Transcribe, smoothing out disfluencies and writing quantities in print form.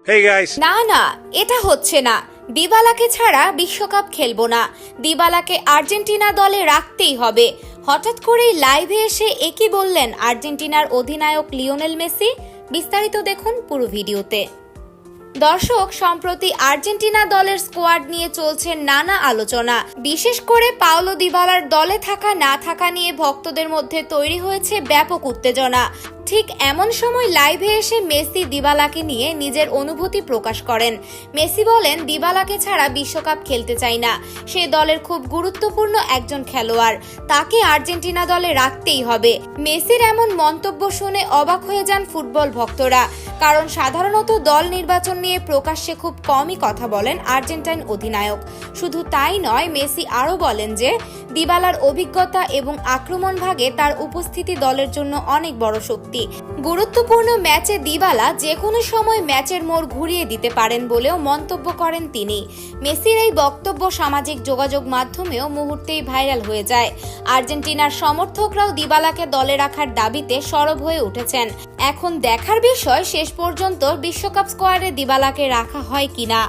Hey guys! না না, এটা হচ্ছে না। দিবালাকে ছাড়া বিশ্বকাপ খেলবো না। দিবালাকে আর্জেন্টিনা দলে রাখতেই হবে। হঠাৎ করেই লাইভে এসে একই বললেন আর্জেন্টিনার অধিনায়ক লিওনেল মেসি। বিস্তারিত দেখুন পুরো ভিডিওতে। দর্শক, সম্প্রতি আর্জেন্টিনা দলের স্কোয়াড নিয়ে চলছে নানা আলোচনা। বিশেষ করে পাওলো দিবালার দলে থাকা না থাকা নিয়ে ভক্তদের মধ্যে তৈরি হয়েছে ব্যাপক উত্তেজনা। ঠিক এমন সময় লাইভে এসে মেসি দিবালাকে নিয়ে নিজের অনুভূতি প্রকাশ করেন। মেসি বলেন, দিবালাকে ছাড়া বিশ্বকাপ খেলতে চাই না। সে দলের খুব গুরুত্বপূর্ণ একজন খেলোয়াড়, তাকে আর্জেন্টিনা দলে রাখতেই হবে। মেসির এমন মন্তব্য শুনে অবাক হয়ে যান ফুটবল ভক্তরা, কারণ সাধারণত দল নির্বাচন নিয়ে প্রকাশ্যে খুব কমই কথা বলেন আর্জেন্টাইন অধিনায়ক। শুধু তাই নয়, মেসি আরও বলেন যে দিবালার অভিজ্ঞতা এবং আক্রমণ ভাগে তার উপস্থিতি দলের জন্য অনেক বড় শক্তি। গুরুত্বপূর্ণ ম্যাচে দিবালা যে কোনো সময় ম্যাচের মোড় ঘুরিয়ে দিতে পারেন বলেও মন্তব্য করেন তিনি। মেসির এই বক্তব্য সামাজিক যোগাযোগ মাধ্যমেও মুহূর্তেই ভাইরাল হয়ে যায়। আর্জেন্টিনার সমর্থকরাও দিবালাকে দলে রাখার দাবিতে সরব হয়ে উঠেছেন। এখন দেখার বিষয় শেষ পর্যন্ত বিশ্বকাপ স্কোয়াডে দিবালাকে রাখা হয় কিনা।